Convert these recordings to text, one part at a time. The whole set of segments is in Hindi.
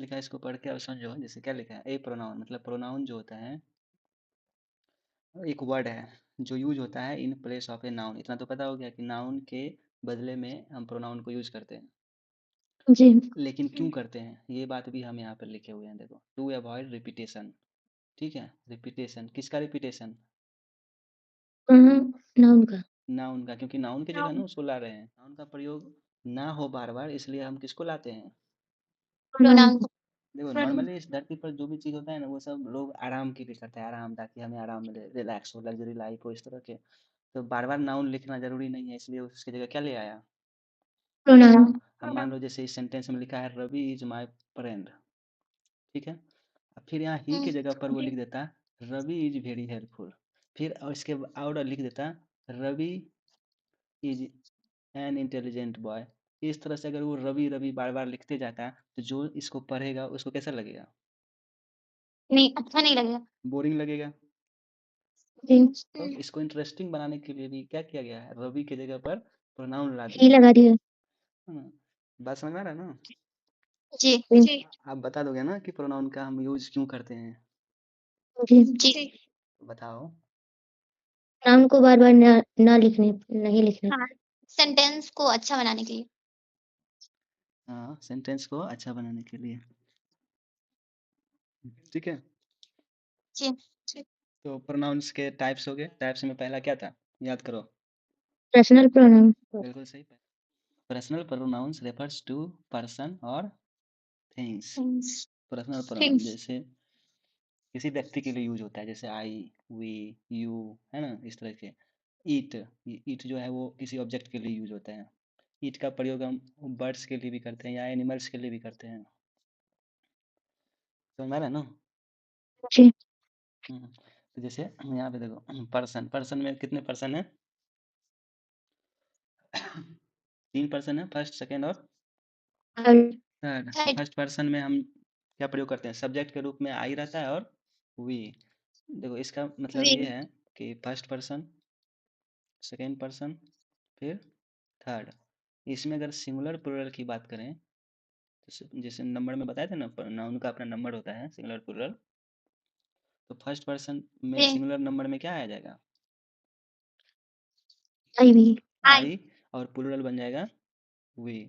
लिखा है इसको पढ़ के अब समझो। जैसे क्या लिखा है, ए प्रोनाउन मतलब प्रोनाउन जो होता है एक वर्ड है जो यूज होता है in place of a noun. इतना तो पता हो गया कि नाउन के बदले में हम प्रोनाउन को यूज करते हैं। जी। लेकिन क्यों करते हैं ये बात भी हम यहाँ पर लिखे हुए हैं, देखो। टू अवॉइड रिपीटेशन, ठीक है। रिपीटेशन किसका रिपीटेशन? नाउन का। नाउन का, क्योंकि नाउन की जगह ना उसको ला रहे हैं। नाउन का प्रयोग ना हो बार बार, इसलिए हम किसको लाते हैं? प्रोनाउन। देखो नॉर्मली इस धरती पर जो भी चीज़ होता है ना वो सब लोग आराम के लिए करते हैं, आराम, ताकि हमें आराम मिले, रिलैक्स हो, लग्जरी लाइफ हो, इस तरह के। तो बार बार नाउन लिखना जरूरी नहीं है, इसलिए उसकी जगह क्या ले आया? प्रोनाउन। हम मान लो जैसे इस सेंटेंस में लिखा है रवि इज माई फ्रेंड, ठीक है। अब फिर यहाँ ही की जगह पर वो लिख देता रवि इज वेरी हेल्पफुल। फिर और इसके और लिख देता Ravi is an intelligent boy. इस तरह से अगर वो रवि रवि बार बार लिखते जाता तो जो इसको पढ़ेगा उसको कैसा लगेगा? नहीं, अच्छा नहीं लगेगा। बोरिंग लगेगा। जी। तो इसको इंटरेस्टिंग बनाने के लिए भी क्या किया गया है, रवि की जगह पर प्रोनाउन ला ही दिया लगा दिया। है ना। बात समझ में आ रहा है ना? जी जी। आप बता दोगे ना कि प्रोनाउन का हम यूज क्यों करते हैं? जी। बताओ। नाम को बार बार ना लिखने, नहीं लिखने। हाँ, सेंटेंस को अच्छा बनाने के लिए। हाँ, सेंटेंस को अच्छा बनाने के लिए, ठीक है। जी। तो प्रोनाउंस के टाइप्स हो गए। टाइप्स में पहला क्या था, याद करो? Personal pronoun. बिल्कुल सही। Personal pronouns refers to person और थिंग्स। पर्सनल प्रोनाउन जैसे किसी व्यक्ति के लिए यूज होता है, जैसे आई, वी, यू, है ना, इस तरह के। ईट, ईट जो है वो किसी ऑब्जेक्ट के लिए यूज होता है। ईट का प्रयोग हम बर्ड्स के लिए भी करते हैं या एनिमल्स के लिए भी करते हैं। समझ में आ रहा है ना? जी। तो जैसे यहाँ पे देखो पर्सन, पर्सन में कितने पर्सन है? 3 पर्सन है, फर्स्ट, सेकेंड और थर्ड। तो फर्स्ट पर्सन में हम क्या प्रयोग करते हैं? सब्जेक्ट के रूप में आई रहता है और वी। देखो इसका मतलब ये है कि फर्स्ट पर्सन, सेकेंड पर्सन, फिर थर्ड। इसमें अगर सिंगुलर प्लूरल की बात करें तो जैसे नंबर में बताए थे ना, नाउन का अपना नंबर होता है सिंगुलर प्लूरल। तो फर्स्ट पर्सन में सिंगुलर नंबर में क्या आ जाएगा? आई भी। आई, और प्लूरल बन जाएगा वी।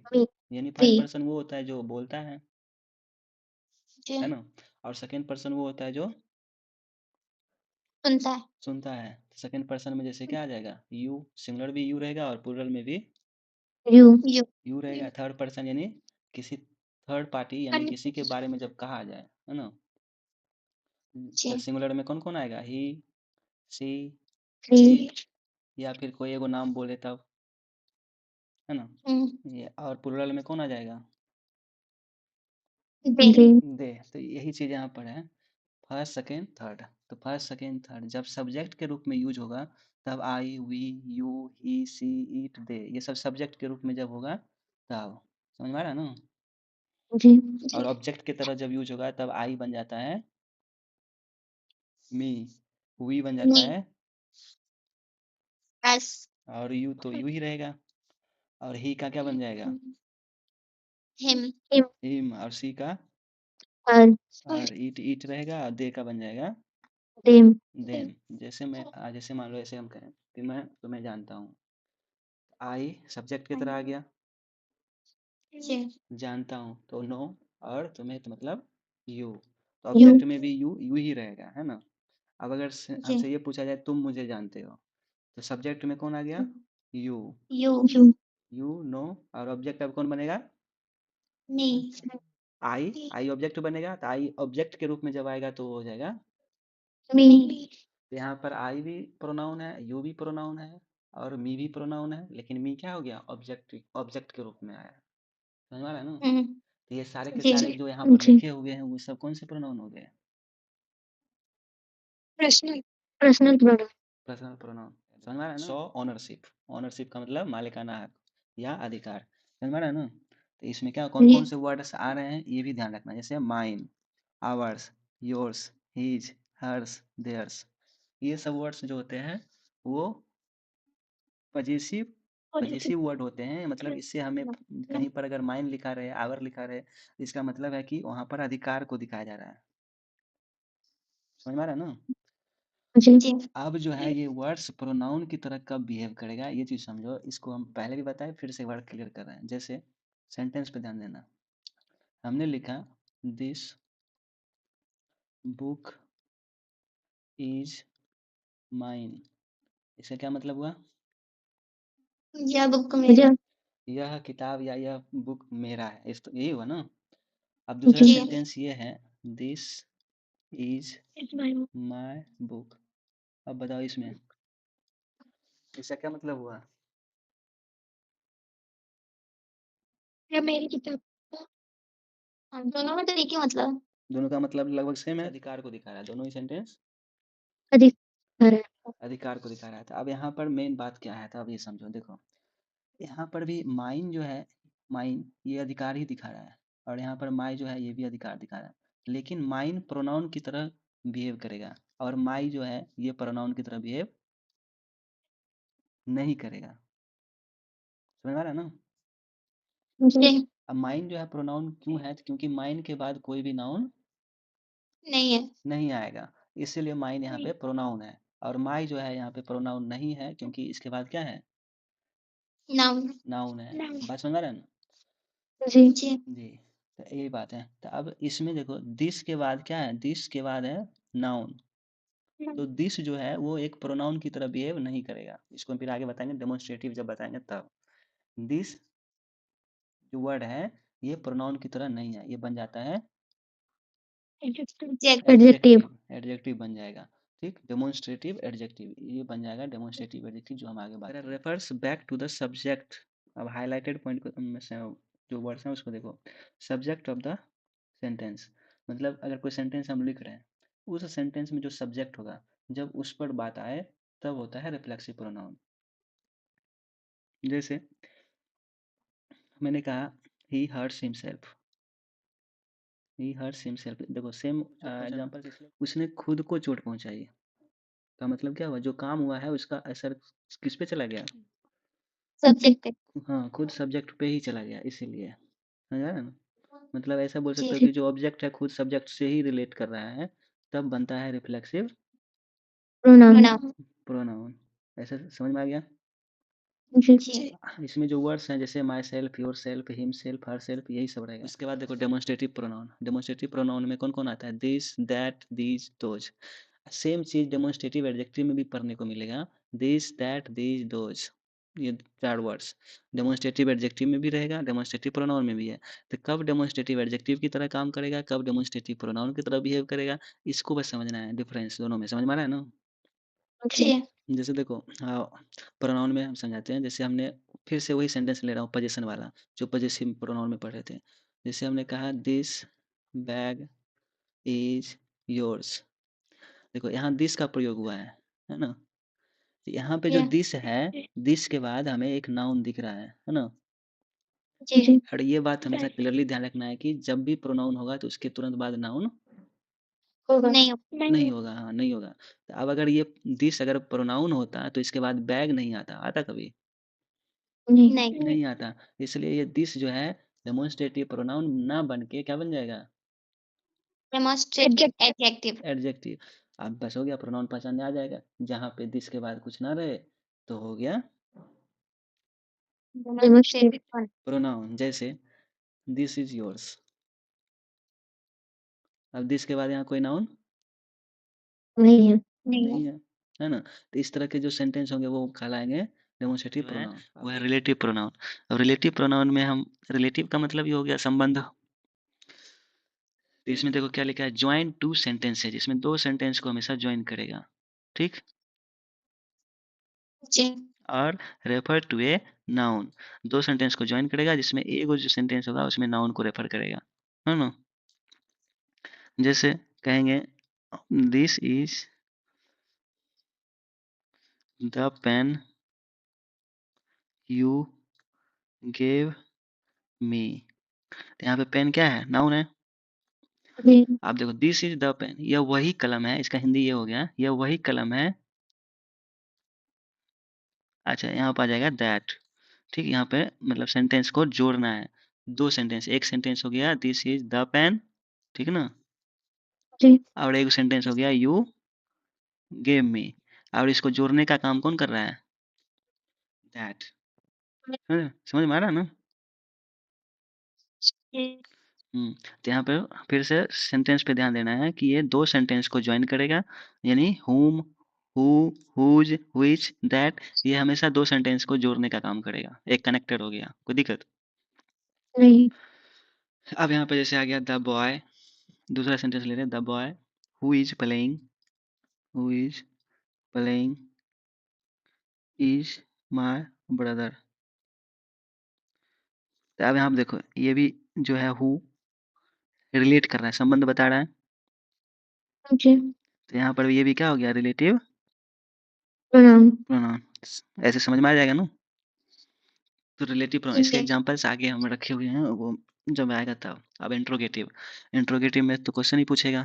यानी फर्स्ट पर्सन वो होता है जो बोलता है ना। और सेकेंड पर्सन वो होता है जो सुनता है। सेकेंड पर्सन में जैसे क्या आ जाएगा? यू, सिंगुलर भी यू रहेगा और प्लूरल में भी यू। यू रहेगा। थर्ड पर्सन यानी किसी थर्ड पार्टी, यानी किसी के बारे में जब कहा जाए, है ना, तो सिंगुलर में कौन कौन आएगा? ही, सी, इट, या फिर कोई एगो नाम बोले तब, है ना। ये और प्लूरल में कौन आ जाएगा? दे। तो यही चीज यहाँ पर है, फर्स्ट, सेकेंड, थर्ड। तो फर्स्ट, सेकेंड, थर्ड जब सब्जेक्ट के रूप में यूज होगा तब I, we, you, he, she, it, they, ये सब सब्जेक्ट के रूप में जब होगा तब। समझ में आ रहा है ना? जी। और ऑब्जेक्ट की तरह जब यूज होगा तब आई बन जाता है मी, वी बन जाता है एस, और यू तो यू ही रहेगा। और ही का क्या बन जाएगा? Him, him. और सी का हर। और ईट, ईट रहेगा। और दे का बन जाएगा देम। देम। जैसे मैं जैसे मान लो ऐसे हम कहें कि मैं तुम्हें जानता हूँ, आई सब्जेक्ट की तरह आ गया, जानता हूँ तो नो, और तुम्हें तो मतलब यू। तो ऑब्जेक्ट में भी यू यू ही रहेगा, है ना। अब अगर हमसे ये पूछा जाए तुम मुझे जानते हो, तो सब्जेक्ट में कौन आ गया? यू। यू। यू, नो, और ऑब्जेक्ट अब कौन बनेगा? मी, आई। आई ऑब्जेक्ट बनेगा, तो आई ऑब्जेक्ट के रूप में जब आएगा तो वो हो जाएगा मी। तो यहाँ पर आई भी प्रोनाउन है, यू भी प्रोनाउन है, और मी भी प्रोनाउन है, लेकिन मी क्या हो गया? ऑब्जेक्ट, ऑब्जेक्ट के रूप में आया। समझ में आ रहा है ना? तो ये सारे के सारे जो यहाँ पर लिखे हुए हैं वो सब कौन से प्रोनाउन हो गए? Personal, personal pronoun. Personal pronoun. समझ में आ रहा है ना? सो ओनरशिप, ओनरशिप का मतलब मालिकाना हक या अधिकार। समझ में आ रहा है ना? तो इसमें क्या कौन कौन से वर्ड्स आ रहे हैं ये भी ध्यान रखना, जैसे mine, ours, yours, his, hers, theirs. ये सब वर्ड्स जो होते हैं वो पजेसिव पजेसिव वर्ड होते हैं, मतलब इससे हमें कहीं पर अगर माइन लिखा रहे, आवर लिखा रहे, इसका मतलब है कि वहां पर अधिकार को दिखाया जा रहा है। समझ में आ रहा है ना? जी अब जो है ये वर्ड्स प्रोनाउन की तरह कब बिहेव करेगा, ये चीज समझो। इसको हम पहले भी बताए, फिर से वर्ड क्लियर कर रहे हैं। जैसे सेंटेंस पे ध्यान देना। हमने लिखा दिस बुक इज माइन। इसका क्या मतलब हुआ? यह बुक मेरा। यह किताब या यह बुक मेरा है, इस तो यही हुआ ना। अब दूसरा जी सेंटेंस ये है दिस इज माय बुक। अब बताओ इसमें इसका क्या मतलब हुआ? यह मेरी किताब। दोनों में तो एक ही मतलब। दोनों का मतलब लगभग सेम है, अधिकार को दिखा रहा है। दोनों ही सेंटेंस अधिकार अधिकार को दिखा रहा था। अब यहाँ पर मेन बात क्या है, तो अब ये समझो। देखो यहाँ पर भी माइन जो है, माइन ये अधिकार ही दिखा रहा है, और यहाँ पर माई जो है ये भी अधिकार दिखा रहा है। लेकिन माइन प्रोनाउन की तरह बिहेव करेगा, और माई जो है ये प्रोनाउन की तरह बिहेव नहीं करेगा। समझ आ रहा है ना? जी अब माइन जो है प्रोनाउन क्यों है? तो क्योंकि माइन के बाद कोई भी नाउन नहीं है। नहीं आएगा, इसीलिए माइन यहाँ पे प्रोनाउन है। और माई जो है यहाँ पे प्रोनाउन नहीं है, क्योंकि इसके बाद क्या है? नाउन। नाउन है। बात समझ आ रहा है ना? जी जी जी, तो यही बात है। तो अब इसमें देखो दिस के बाद क्या है? दिस के बाद है नाउन। तो दिस जो है वो एक प्रोनाउन की तरह बिहेव नहीं करेगा। इसको हम फिर आगे बताएंगे, डेमोन्स्ट्रेटिव जब बताएंगे तब। दिस जो वर्ड है ये प्रोनाउन की तरह नहीं है, ये बन जाता है एडजेक्टिव एडजेक्टिव बन जाएगा। ठीक, डेमोन्स्ट्रेटिव एडजेक्टिव ये बन जाएगा, डेमोन्स्ट्रेटिव एडजेक्टिव जो हम आगे बात करेंगे। Refers back to the subject. अब हाईलाइटेड पॉइंट को जो वर्ड्स हैं उसको देखो। सब्जेक्ट ऑफ द सेंटेंस, मतलब अगर कोई सेंटेंस हम लिख रहे हैं, उस सेंटेंस में जो सब्जेक्ट होगा, जब उस पर बात आए तब होता है रिफ्लेक्सिव प्रोनाउन। जैसे मैंने कहा ही हर्ट्स हिमसेल्फ। ही हर्ट्स हिमसेल्फ, देखो सेम एग्जांपल, उसने खुद को चोट पहुंचाई का मतलब क्या हुआ? जो काम हुआ है उसका असर किस पे चला गया? सब्जेक्ट पे। हाँ, खुद सब्जेक्ट पे ही चला गया, इसीलिए। समझ आ रहा है ना? मतलब ऐसा बोल सकते जी हो कि जो ऑब्जेक्ट है खुद सब्जेक्ट से ही रिलेट कर रहा है, तब बनता है रिफ्लेक्सिव प्रोनाउन प्रोनाउन। प्रोनाउन। ऐसा समझ में आ गया? जी जी इसमें जो वर्ड्स हैं जैसे my self, your self, him self, her self, यही सब रहेगा। उसके बाद देखो डेमोन्स्ट्रेटिव प्रोनाउन। डेमोन्स्ट्रेटिव प्रोनाउन में कौन कौन आता है? This, that, these, those. Same चीज डेमोन्स्ट्रेटिव एडजेक्टिव में भी पढ़ने को मिलेगा। दिस, दैट, दीज, दोज, ये चार वर्ड्स डेमोन्स्ट्रेटिव एडजेक्टिव में भी रहेगा, डेमोन्स्ट्रेटिव प्रोनाउन में भी है। तो कब डेमोन्स्ट्रेटिव एडजेक्टिव की तरह काम करेगा, कब डेमोन्स्ट्रेटिव प्रोनाउन की तरह बिहेव करेगा, इसको बस समझना है, डिफरेंस दोनों में। समझ में आ रहा है ना? जी जैसे देखो प्रोनाउन में हम समझाते हैं। जैसे हमने फिर से वही सेंटेंस ले रहा हूँ, पोजीशन वाला, जो पोजीशन प्रोनाउन में पढ़ रहे थे। जैसे हमने कहा दिस बैग इज योर्स। देखो यहाँ दिस का प्रयोग हुआ है ना? तो यहाँ पे जो जी दिस है, दिस के बाद हमें एक नाउन दिख रहा है ना? जी और ये बात हमेशा क्लियरली ध्यान रखना है कि जब भी प्रोनाउन होगा तो उसके तुरंत बाद नाउन नहीं नहीं होगा। हाँ, नहीं होगा। तो अब अगर ये दिस अगर प्रोनाउन होता तो इसके बाद बैग नहीं आता, आता कभी नहीं नहीं आता। इसलिए ये दिस जो है डेमोन्स्ट्रेटिव प्रोनाउन ना बन के क्या बन जाएगा? Demonstrative adjective. एडजेक्टिव। अब बस हो गया, प्रोनाउन पहचान आ जाएगा। जहाँ पे दिस के बाद कुछ ना रहे तो हो गया डेमोन्स्ट्रेटिव प्रोनाउन। जैसे दिस इज योर्स। अब दिस के बाद यहाँ कोई नाउन नहीं है नहीं नहीं है ना? तो इस तरह के जो सेंटेंस होंगे वो कहलाएंगे डेमोन्स्ट्रेटिव प्रोनाउन। वो है रिलेटिव प्रोनाउन। अब रिलेटिव प्रोनाउन में हम, रिलेटिव का मतलब ये हो गया संबंध। तो इसमें देखो क्या लिखा है, ज्वाइन टू सेंटेंसेज, इसमें दो सेंटेंस को हमेशा ज्वाइन करेगा। ठीक, जी और रेफर टू ए नाउन, दो सेंटेंस को ज्वाइन करेगा जिसमें एक जो सेंटेंस होगा उसमें नाउन को रेफर करेगा, है ना? जैसे कहेंगे this is the pen you gave me. यहाँ पे पेन क्या है? नाउन है। जी आप देखो दिस इज द पेन, यह वही कलम है। इसका हिंदी ये हो गया, यह वही कलम है। अच्छा, यहाँ पर आ जाएगा दैट, ठीक, यहाँ पे मतलब सेंटेंस को जोड़ना है। 2 सेंटेंस, एक सेंटेंस हो गया दिस इज द पेन, ठीक है ना, जी। और एक सेंटेंस हो गया यू गेव मी, और इसको जोड़ने का काम कौन कर रहा है? दैट। समझ में आ रहा है ना? तो यहाँ पे फिर से सेंटेंस पे ध्यान देना है कि ये 2 सेंटेंस को ज्वाइन करेगा, यानी whom, who, whose, which, that, ये हमेशा 2 सेंटेंस को जोड़ने का काम करेगा। एक कनेक्टेड हो गया, कोई दिक्कत? नहीं। अब यहाँ पे जैसे आ गया द बॉय, दूसरा सेंटेंस ले रहे हैं the boy who is playing is my brother. तो अब यहाँ पे देखो ये भी जो है हु रिलेट कर रहा है, संबंध बता रहा है। जी। तो यहाँ पर ये भी क्या हो गया? Relative pronoun. प्रोनाउन। ऐसे समझ में आ जाएगा ना? तो रिलेटिव प्रोनाउन इसके जी। एग्जांपल्स आगे हम रखे हुए हैं, वो जब आएगा तब। अब इंट्रोगेटिव में तो क्वेश्चन ही पूछेगा,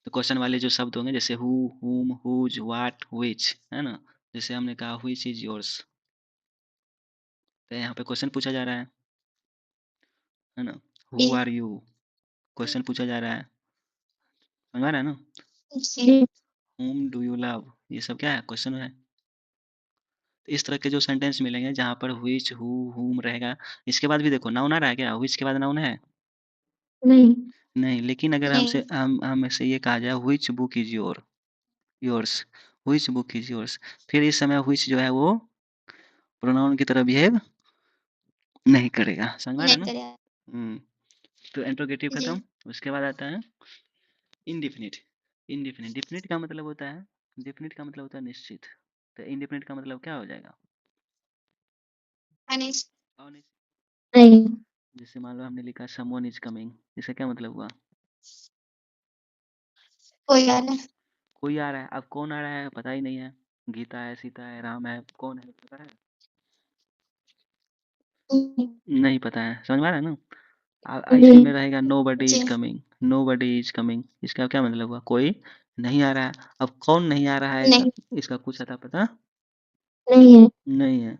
तो क्वेश्चन वाले जो शब्द होंगे जैसे हु, हुम, हुज, व्हाट, व्हिच, है ना, जैसे हमने कहा व्हिच इज योर्स, तो यहाँ पे क्वेश्चन पूछा जा रहा है ना, हु आर यू, क्वेश्चन पूछा जा रहा है, समझ आ रहा है ना? जी। whom डू यू लव, ये सब क्या है? क्वेश्चन है। तो इस तरह के जो सेंटेंस मिलेंगे जहाँ पर व्हिच, हु, whom रहेगा, इसके बाद भी देखो नाउन आ रहा है क्या? व्हिच के बाद नाउन है? नहीं। नहीं, लेकिन अगर हमसे हमसे ये कहा जाए which book is yours, which book is yours, फिर इस समय व्हिच जो है वो प्रोनाउन की तरह बिहेव नहीं करेगा, समझ में आ रहा है नहीं ना? करेगा। तो इंट्रोगेटिव जी। खत्म, उसके बाद आता है इंडिफिनिट। डिफिनिट का मतलब होता है, निश्चित, तो इंडिफिनिट का मतलब क्या हो जाएगा? अनिश्चित। अनिश्चित। नहीं। जैसे मान लो हमने लिखा समवन इज कमिंग, इसका क्या मतलब हुआ? कोई आ रहा है। कोई आ रहा है। अब कौन आ रहा है पता ही नहीं है, गीता है, सीता है, राम है, कौन है पता है? नहीं पता है, समझ में आ रहा है ना? जी। इसी में रहेगा नो बडी जी। Is coming, nobody is coming, इसका क्या मतलब हुआ? कोई नहीं आ रहा है। अब कौन नहीं आ रहा है, नहीं। इसका कुछ अता पता नहीं है। नहीं है।